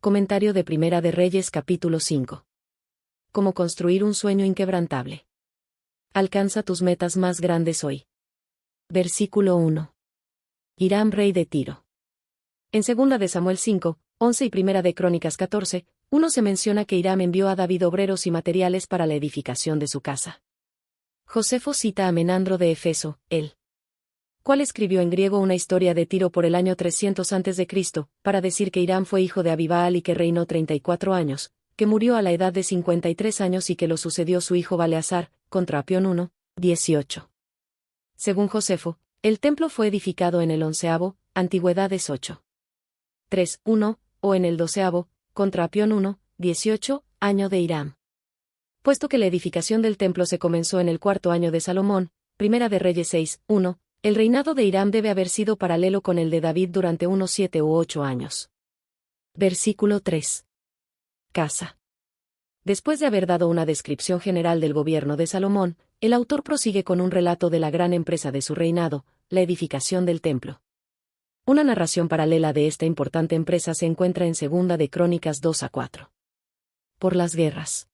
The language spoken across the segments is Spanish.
Comentario de Primera de Reyes capítulo 5. Cómo construir un sueño inquebrantable. Alcanza tus metas más grandes hoy. Versículo 1. Hiram, rey de Tiro. En 2 de Samuel 5, 11 y Primera de Crónicas 14, 1 se menciona que Hiram envió a David obreros y materiales para la edificación de su casa. Josefo cita a Menandro de Efeso, el cual escribió en griego una historia de Tiro por el año 300 a.C., para decir que Hiram fue hijo de Abibaal y que reinó 34 años, que murió a la edad de 53 años y que lo sucedió su hijo Baleasar, contra Apión 1, 18. Según Josefo, el templo fue edificado en el 11avo, Antigüedades 8. 3, 1, o en el 12avo, contra Apión 1, 18, año de Hiram. Puesto que la edificación del templo se comenzó en el 4.º año de Salomón, Primera de Reyes 6, 1, el reinado de Hiram debe haber sido paralelo con el de David durante unos 7 u 8 años. Versículo 3. Casa. Después de haber dado una descripción general del gobierno de Salomón, el autor prosigue con un relato de la gran empresa de su reinado, la edificación del templo. Una narración paralela de esta importante empresa se encuentra en 2 de Crónicas 2 a 4. Por las guerras.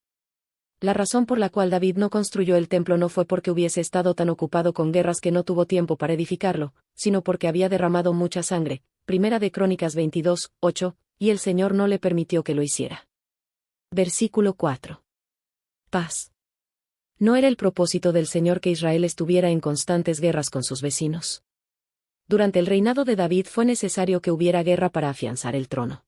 La razón por la cual David no construyó el templo no fue porque hubiese estado tan ocupado con guerras que no tuvo tiempo para edificarlo, sino porque había derramado mucha sangre, Primera de Crónicas 22, 8, y el Señor no le permitió que lo hiciera. Versículo 4. Paz. ¿No era el propósito del Señor que Israel estuviera en constantes guerras con sus vecinos? Durante el reinado de David fue necesario que hubiera guerra para afianzar el trono.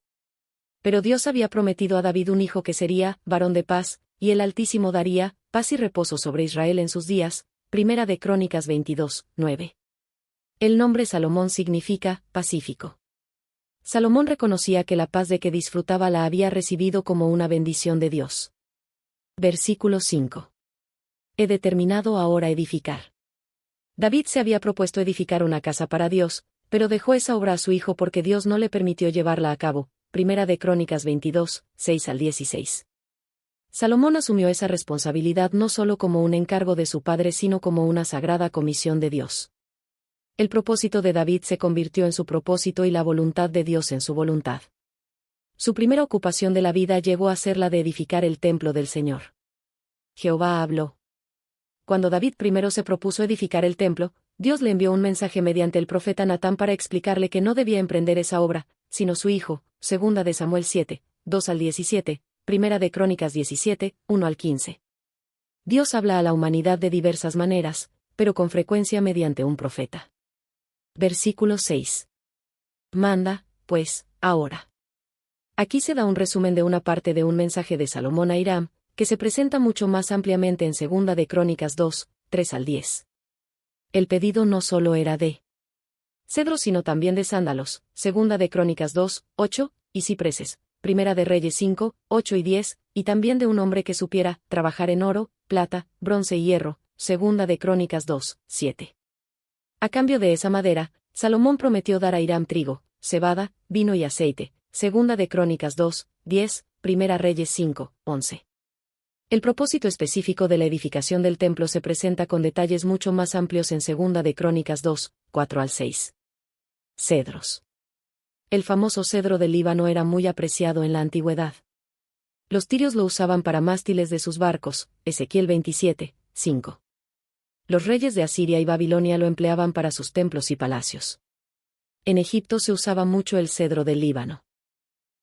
Pero Dios había prometido a David un hijo que sería varón de paz, y el Altísimo daría paz y reposo sobre Israel en sus días. Primera de Crónicas 22, 9. El nombre Salomón significa pacífico. Salomón reconocía que la paz de que disfrutaba la había recibido como una bendición de Dios. Versículo 5. He determinado ahora edificar. David se había propuesto edificar una casa para Dios, pero dejó esa obra a su hijo porque Dios no le permitió llevarla a cabo. Primera de Crónicas 22, 6 al 16. Salomón asumió esa responsabilidad no solo como un encargo de su padre sino como una sagrada comisión de Dios. El propósito de David se convirtió en su propósito y la voluntad de Dios en su voluntad. Su primera ocupación de la vida llegó a ser la de edificar el templo del Señor. Jehová habló. Cuando David primero se propuso edificar el templo, Dios le envió un mensaje mediante el profeta Natán para explicarle que no debía emprender esa obra, sino su hijo. 2 de Samuel 7, 2 al 17, Primera de Crónicas 17, 1 al 15. Dios habla a la humanidad de diversas maneras, pero con frecuencia mediante un profeta. Versículo 6. Manda, pues, ahora. Aquí se da un resumen de una parte de un mensaje de Salomón a Hiram, que se presenta mucho más ampliamente en 2 de Crónicas 2, 3 al 10. El pedido no solo era de cedros sino también de sándalos, 2 de Crónicas 2, 8, y cipreses, Primera de Reyes 5, 8 y 10, y también de un hombre que supiera trabajar en oro, plata, bronce y hierro, 2 de Crónicas 2, 7. A cambio de esa madera, Salomón prometió dar a Hiram trigo, cebada, vino y aceite, 2 de Crónicas 2, 10, Primera Reyes 5, 11. El propósito específico de la edificación del templo se presenta con detalles mucho más amplios en 2 de Crónicas 2, 4 al 6. Cedros. El famoso cedro del Líbano era muy apreciado en la antigüedad. Los tirios lo usaban para mástiles de sus barcos, Ezequiel 27, 5. Los reyes de Asiria y Babilonia lo empleaban para sus templos y palacios. En Egipto se usaba mucho el cedro del Líbano.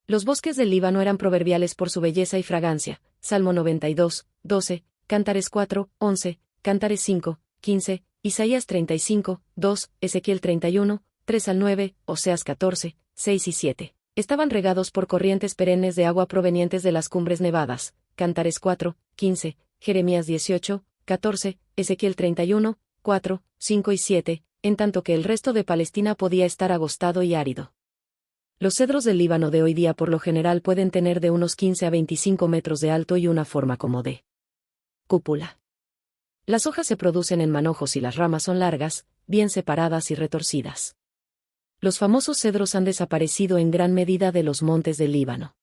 Los bosques del Líbano eran proverbiales por su belleza y fragancia, Salmo 92, 12, Cantares 4, 11, Cantares 5, 15, Isaías 35, 2, Ezequiel 31, 3 al 9, Oseas 14, 6 y 7. Estaban regados por corrientes perennes de agua provenientes de las cumbres nevadas, Cantares 4, 15, Jeremías 18, 14, Ezequiel 31, 4, 5 y 7, en tanto que el resto de Palestina podía estar agostado y árido. Los cedros del Líbano de hoy día por lo general pueden tener de unos 15 a 25 metros de alto y una forma como de cúpula. Las hojas se producen en manojos y las ramas son largas, bien separadas y retorcidas. Los famosos cedros han desaparecido en gran medida de los montes del Líbano.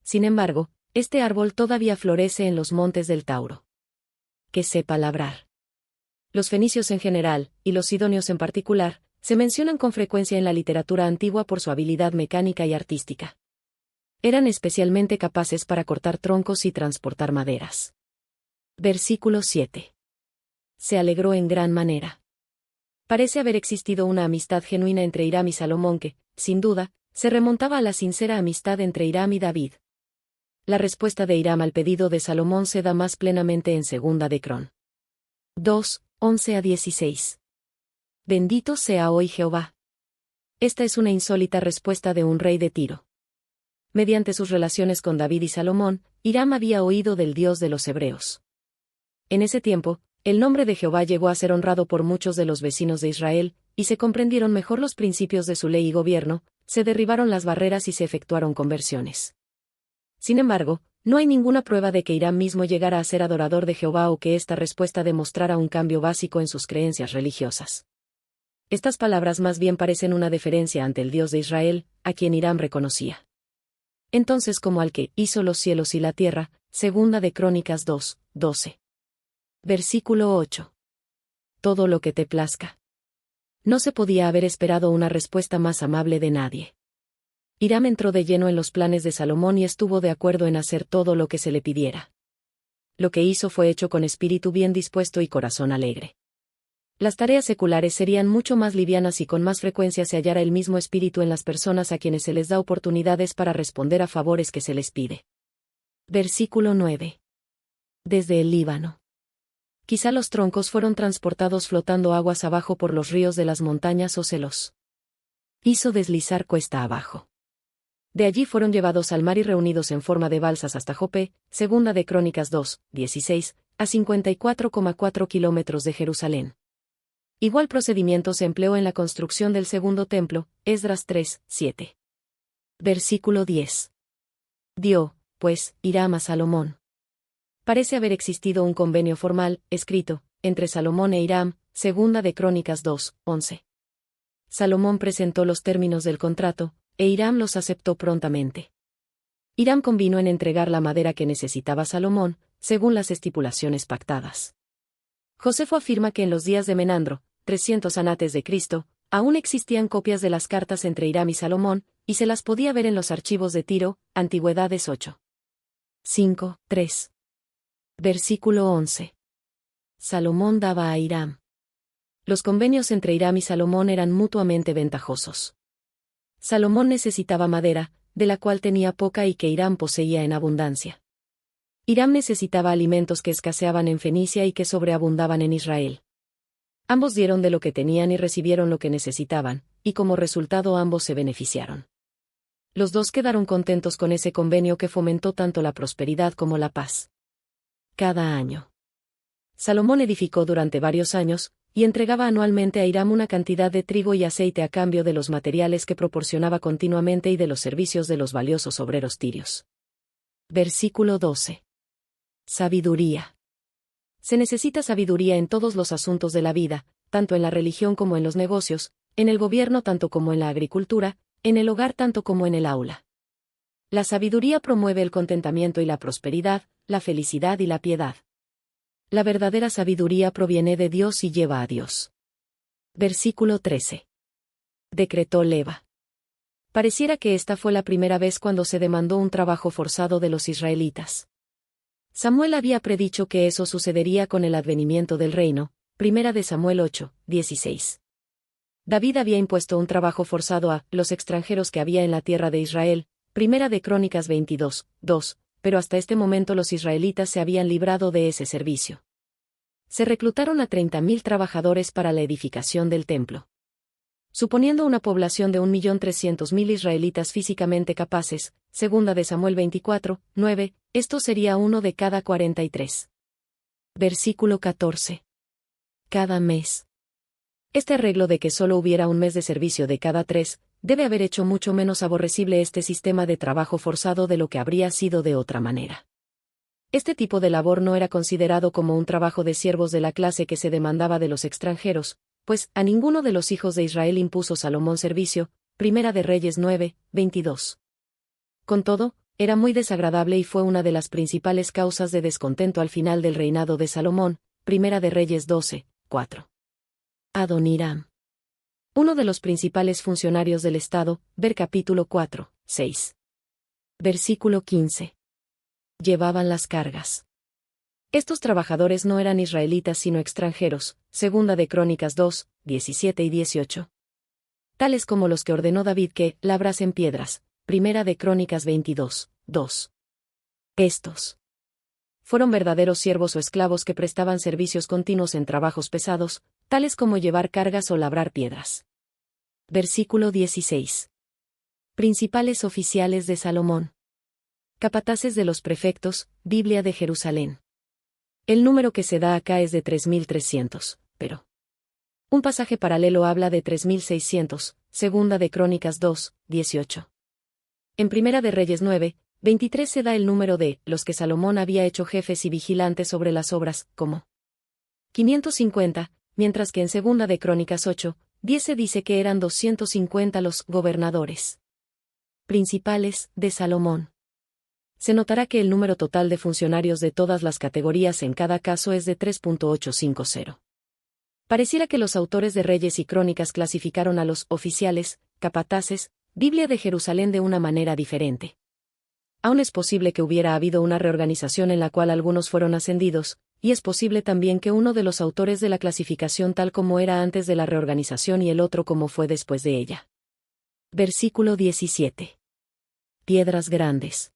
Sin embargo, este árbol todavía florece en los montes del Tauro. Que sepa labrar. Los fenicios en general, y los sidonios en particular, se mencionan con frecuencia en la literatura antigua por su habilidad mecánica y artística. Eran especialmente capaces para cortar troncos y transportar maderas. Versículo 7. Se alegró en gran manera. Parece haber existido una amistad genuina entre Hiram y Salomón que, sin duda, se remontaba a la sincera amistad entre Hiram y David. La respuesta de Hiram al pedido de Salomón se da más plenamente en Segunda de Cron. 2, 11-16. Bendito sea hoy Jehová. Esta es una insólita respuesta de un rey de Tiro. Mediante sus relaciones con David y Salomón, Hiram había oído del Dios de los hebreos. En ese tiempo, el nombre de Jehová llegó a ser honrado por muchos de los vecinos de Israel, y se comprendieron mejor los principios de su ley y gobierno, se derribaron las barreras y se efectuaron conversiones. Sin embargo, no hay ninguna prueba de que Hiram mismo llegara a ser adorador de Jehová o que esta respuesta demostrara un cambio básico en sus creencias religiosas. Estas palabras más bien parecen una deferencia ante el Dios de Israel, a quien Hiram reconocía. Entonces como al que hizo los cielos y la tierra, Segunda de Crónicas 2, 12. Versículo 8. Todo lo que te plazca. No se podía haber esperado una respuesta más amable de nadie. Hiram entró de lleno en los planes de Salomón y estuvo de acuerdo en hacer todo lo que se le pidiera. Lo que hizo fue hecho con espíritu bien dispuesto y corazón alegre. Las tareas seculares serían mucho más livianas y con más frecuencia se hallara el mismo espíritu en las personas a quienes se les da oportunidades para responder a favores que se les pide. Versículo 9. Desde el Líbano. Quizá los troncos fueron transportados flotando aguas abajo por los ríos de las montañas o se los hizo deslizar cuesta abajo. De allí fueron llevados al mar y reunidos en forma de balsas hasta Jope, Segunda de Crónicas 2, 16, a 54,4 kilómetros de Jerusalén. Igual procedimiento se empleó en la construcción del segundo templo, Esdras 3, 7. Versículo 10. Dio, pues, Hiram a Salomón. Parece haber existido un convenio formal, escrito, entre Salomón e Hiram, Segunda de Crónicas 2, 11. Salomón presentó los términos del contrato, e Hiram los aceptó prontamente. Hiram convino en entregar la madera que necesitaba Salomón, según las estipulaciones pactadas. Josefo afirma que en los días de Menandro, 300 antes de Cristo, aún existían copias de las cartas entre Hiram y Salomón, y se las podía ver en los archivos de Tiro, Antigüedades 8. 5, 3. Versículo 11. Salomón daba a Hiram. Los convenios entre Hiram y Salomón eran mutuamente ventajosos. Salomón necesitaba madera, de la cual tenía poca y que Hiram poseía en abundancia. Hiram necesitaba alimentos que escaseaban en Fenicia y que sobreabundaban en Israel. Ambos dieron de lo que tenían y recibieron lo que necesitaban, y como resultado ambos se beneficiaron. Los dos quedaron contentos con ese convenio que fomentó tanto la prosperidad como la paz. Cada año. Salomón edificó durante varios años, y entregaba anualmente a Hiram una cantidad de trigo y aceite a cambio de los materiales que proporcionaba continuamente y de los servicios de los valiosos obreros tirios. Versículo 12. Sabiduría. Se necesita sabiduría en todos los asuntos de la vida, tanto en la religión como en los negocios, en el gobierno tanto como en la agricultura, en el hogar tanto como en el aula. La sabiduría promueve el contentamiento y la prosperidad, la felicidad y la piedad. La verdadera sabiduría proviene de Dios y lleva a Dios. Versículo 13. Decretó Leva. Pareciera que esta fue la primera vez cuando se demandó un trabajo forzado de los israelitas. Samuel había predicho que eso sucedería con el advenimiento del reino, Primera de Samuel 8, 16. David había impuesto un trabajo forzado a los extranjeros que había en la tierra de Israel, Primera de Crónicas 22, 2. Pero hasta este momento los israelitas se habían librado de ese servicio. Se reclutaron a 30.000 trabajadores para la edificación del templo. Suponiendo una población de 1.300.000 israelitas físicamente capaces, Segunda de Samuel 24, 9, esto sería uno de cada 43. Versículo 14. Cada mes. Este arreglo de que solo hubiera un mes de servicio de cada 3, debe haber hecho mucho menos aborrecible este sistema de trabajo forzado de lo que habría sido de otra manera. Este tipo de labor no era considerado como un trabajo de siervos de la clase que se demandaba de los extranjeros, pues a ninguno de los hijos de Israel impuso Salomón servicio, Primera de Reyes 9, 22. Con todo, era muy desagradable y fue una de las principales causas de descontento al final del reinado de Salomón, Primera de Reyes 12, 4. Adoniram. Uno de los principales funcionarios del Estado, ver capítulo 4, 6. Versículo 15. Llevaban las cargas. Estos trabajadores no eran israelitas sino extranjeros, segunda de Crónicas 2, 17 y 18. Tales como los que ordenó David que labrasen piedras, primera de Crónicas 22, 2. Estos fueron verdaderos siervos o esclavos que prestaban servicios continuos en trabajos pesados, tales como llevar cargas o labrar piedras. Versículo 16. Principales oficiales de Salomón. Capataces de los prefectos, Biblia de Jerusalén. El número que se da acá es de 3.300, pero un pasaje paralelo habla de 3.600, segunda de Crónicas 2, 18. En Primera de Reyes 9, 23 se da el número de los que Salomón había hecho jefes y vigilantes sobre las obras, como 550, mientras que en Segunda de Crónicas 8, 10 se dice que eran 250 los gobernadores principales de Salomón. Se notará que el número total de funcionarios de todas las categorías en cada caso es de 3.850. Pareciera que los autores de Reyes y Crónicas clasificaron a los oficiales, capataces, Biblia de Jerusalén de una manera diferente. Aún es posible que hubiera habido una reorganización en la cual algunos fueron ascendidos, y es posible también que uno de los autores de la clasificación tal como era antes de la reorganización y el otro como fue después de ella. Versículo 17. Piedras grandes.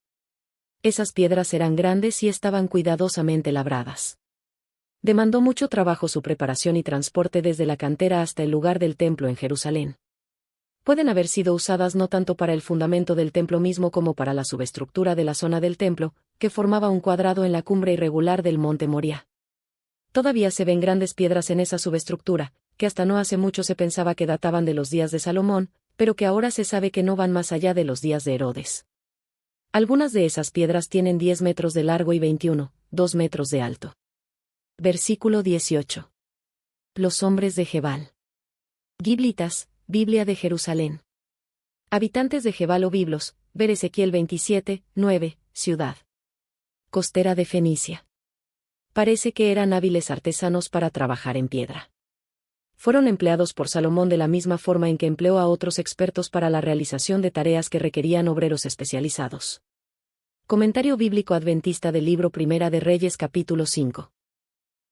Esas piedras eran grandes y estaban cuidadosamente labradas. Demandó mucho trabajo su preparación y transporte desde la cantera hasta el lugar del templo en Jerusalén. Pueden haber sido usadas no tanto para el fundamento del templo mismo como para la subestructura de la zona del templo, que formaba un cuadrado en la cumbre irregular del monte Moria. Todavía se ven grandes piedras en esa subestructura, que hasta no hace mucho se pensaba que databan de los días de Salomón, pero que ahora se sabe que no van más allá de los días de Herodes. Algunas de esas piedras tienen 10 metros de largo y 21, 2 metros de alto. Versículo 18. Los hombres de Gebal. Giblitas, Biblia de Jerusalén. Habitantes de Gebal o Biblos, ver Ezequiel 27, 9, ciudad costera de Fenicia. Parece que eran hábiles artesanos para trabajar en piedra. Fueron empleados por Salomón de la misma forma en que empleó a otros expertos para la realización de tareas que requerían obreros especializados. Comentario bíblico adventista del libro Primera de Reyes capítulo 5.